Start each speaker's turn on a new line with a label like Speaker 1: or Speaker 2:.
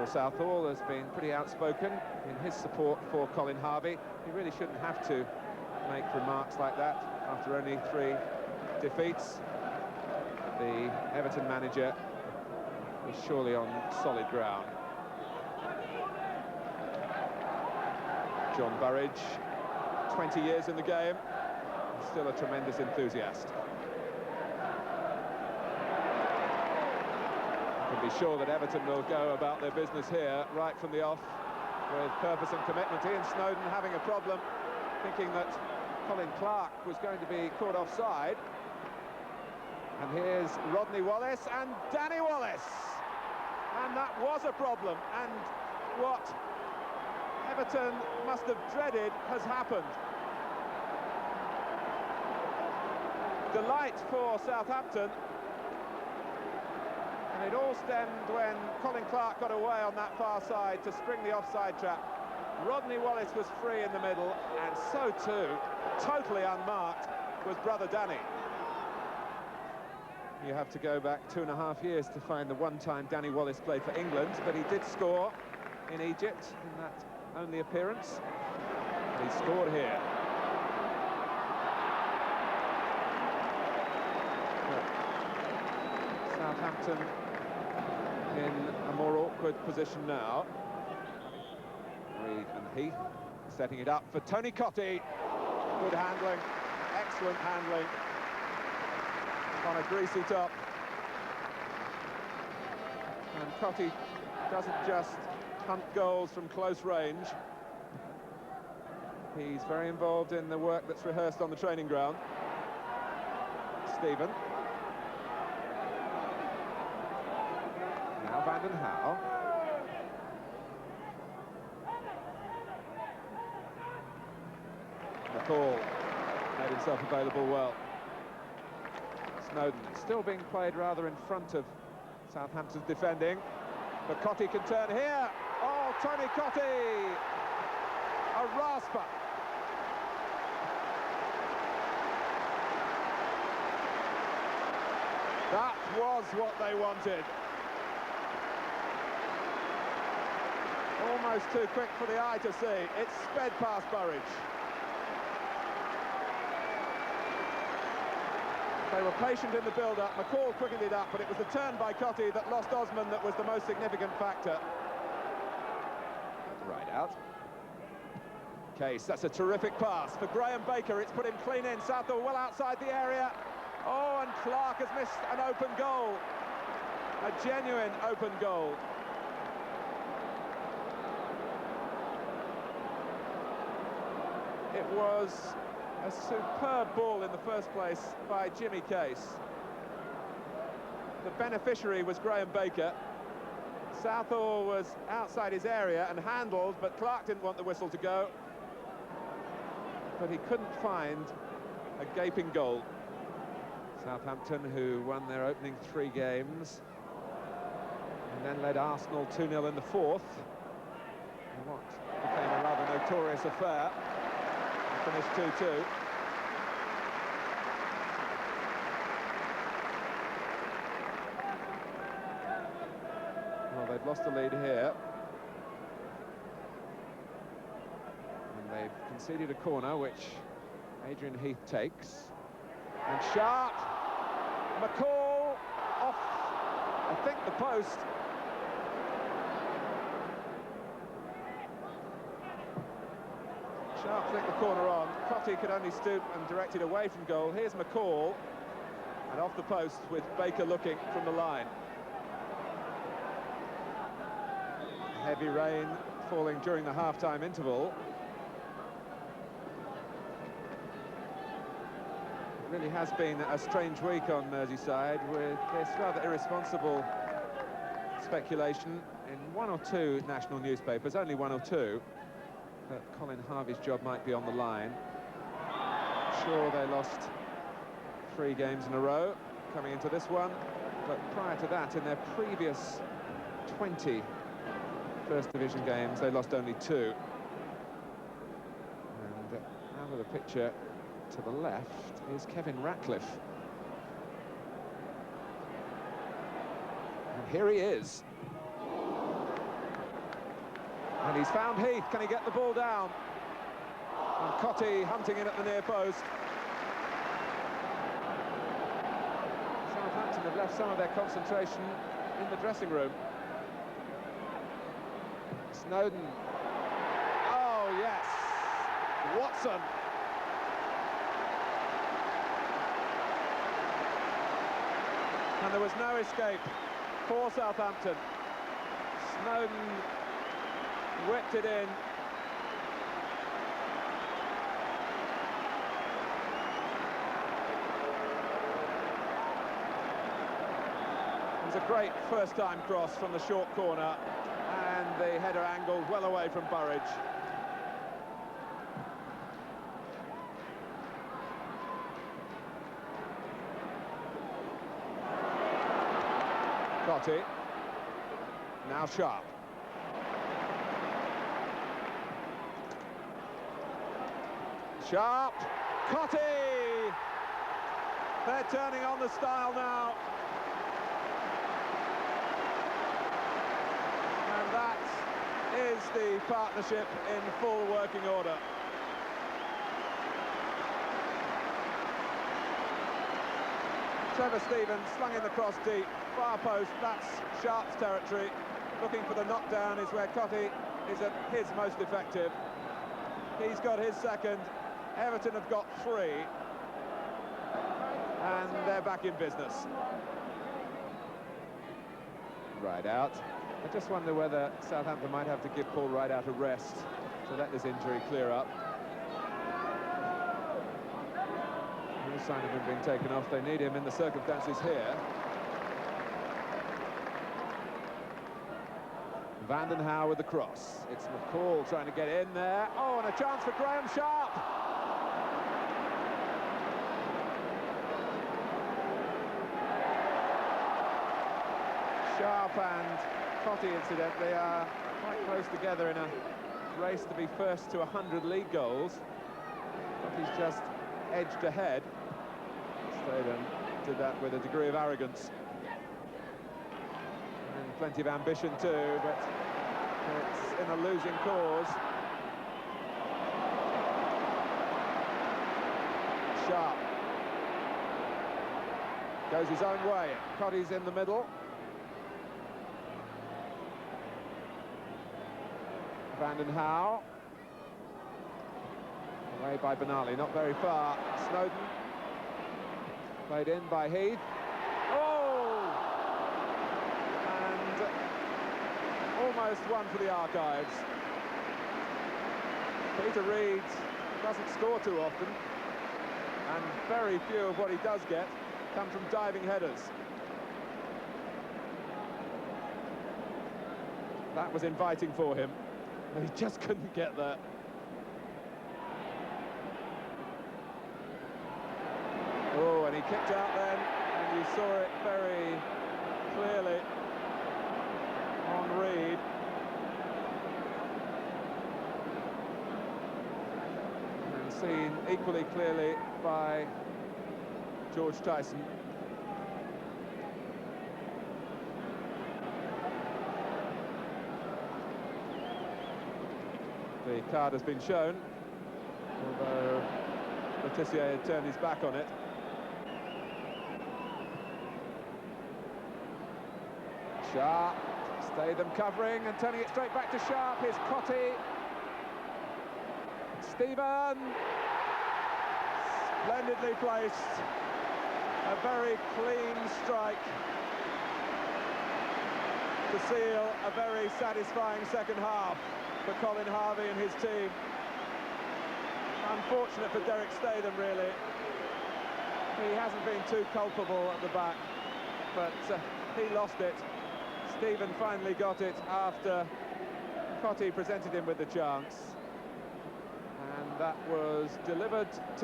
Speaker 1: for Southall has been pretty outspoken in his support for Colin Harvey. He really shouldn't have to make remarks like that after only 3 defeats. The Everton manager is surely on solid ground. John Burridge, 20 years in the game, still a tremendous enthusiast. You can be sure that Everton will go about their business here right from the off with purpose and commitment. Ian Snowden having a problem, thinking that Colin Clark was going to be caught offside. And here's Rodney Wallace and Danny Wallace. And that was a problem. And what Everton must have dreaded has happened. Delight for Southampton. And it all stemmed when Colin Clark got away on that far side to spring the offside trap. Rodney Wallace was free in the middle, and so too, totally unmarked, was brother Danny. You have to go back 2.5 years to find the one time Danny Wallace played for England, but he did score in Egypt in that only appearance. And he scored here. Southampton in a more awkward position now. Reid and Heath setting it up for Tony Cottee. Good handling, excellent handling on a greasy top. And Cottee doesn't just hunt goals from close range. He's very involved in the work that's rehearsed on the training ground. Steven. Now Van den Hauwe. McCall made himself available well. Snowden still being played rather in front of Southampton's defending. But Cottee can turn here. Oh, Tony Cottee! A rasper. That was what they wanted. Almost too quick for the eye to see. It's sped past Burridge. They were patient in the build-up. McCall quickened it up, but it was the turn by Cottee that lost Osman that was the most significant factor. Right out. Case, that's a terrific pass for Graham Baker. It's put him clean in. Southall well outside the area. Oh, and Clark has missed an open goal. A genuine open goal. It was a superb ball in the first place by Jimmy Case. The beneficiary was Graham Baker. Southall was outside his area and handled, but Clark didn't want the whistle to go. But he couldn't find a gaping goal. Southampton, who won their opening 3 games and then led Arsenal 2-0 in the 4th. And what became a rather notorious affair. Finished 2-2. Well, they've lost the lead here. And they've conceded a corner, which Adrian Heath takes. And sharp. McCall off, I think, the post. Sharp flicked the corner on. Cottee could only stoop and direct it away from goal. Here's McCall, and off the post with Baker looking from the line. Heavy rain falling during the half-time interval. It really has been a strange week on Merseyside with this rather irresponsible speculation in 1 or 2 national newspapers, only 1 or 2. That Colin Harvey's job might be on the line. Sure, they lost 3 games in a row coming into this one, but prior to that, in their previous 20 First Division games, they lost only 2. And out of the picture to the left is Kevin Ratcliffe. And here he is. And he's found Heath. Can he get the ball down? And Cottee hunting in at the near post. Southampton have left some of their concentration in the dressing room. Snowden. Oh, yes. Watson. And there was no escape for Southampton. Snowden whipped it in. It was a great first-time cross from the short corner, and the header angled well away from Burridge. Cottee. Now Sharp. Sharp. Cottee! They're turning on the style now. And that is the partnership in full working order. Trevor Steven slung in the cross deep, far post, that's Sharp's territory. Looking for the knockdown is where Cottee is at his most effective. He's got his second, Everton have got 3, and they're back in business. Right out. I just wonder whether Southampton might have to give Paul Rideout a rest to let this injury clear up. No sign of him being taken off. They need him in the circumstances here. Vanden Hauwe with the cross. It's McCall trying to get in there. Oh, and a chance for Graham Sharp. Sharp and Cottee, incidentally, are quite close together in a race to be first to 100 league goals. Cottee's just edged ahead. Statham did that with a degree of arrogance. And plenty of ambition too, but it's in a losing cause. Sharp goes his own way. Cottee's in the middle. Vanden Hauwe. Away by Benali, not very far. Snowden. Played in by Heath. Oh! And almost one for the archives. Peter Reid doesn't score too often, and very few of what he does get come from diving headers. That was inviting for him, but he just couldn't get there. Oh, and he kicked out then, and you saw it very clearly on Reid. And seen equally clearly by George Tyson. The card has been shown, although Letitia had turned his back on it. Sharp, Statham covering and turning it straight back to Sharp. Here's Cottee. Steven. Splendidly placed. A very clean strike to seal a very satisfying second half for Colin Harvey and his team. Unfortunate for Derek Statham, really. He hasn't been too culpable at the back, but he lost it. Steven finally got it after Cottee presented him with the chance, and that was delivered to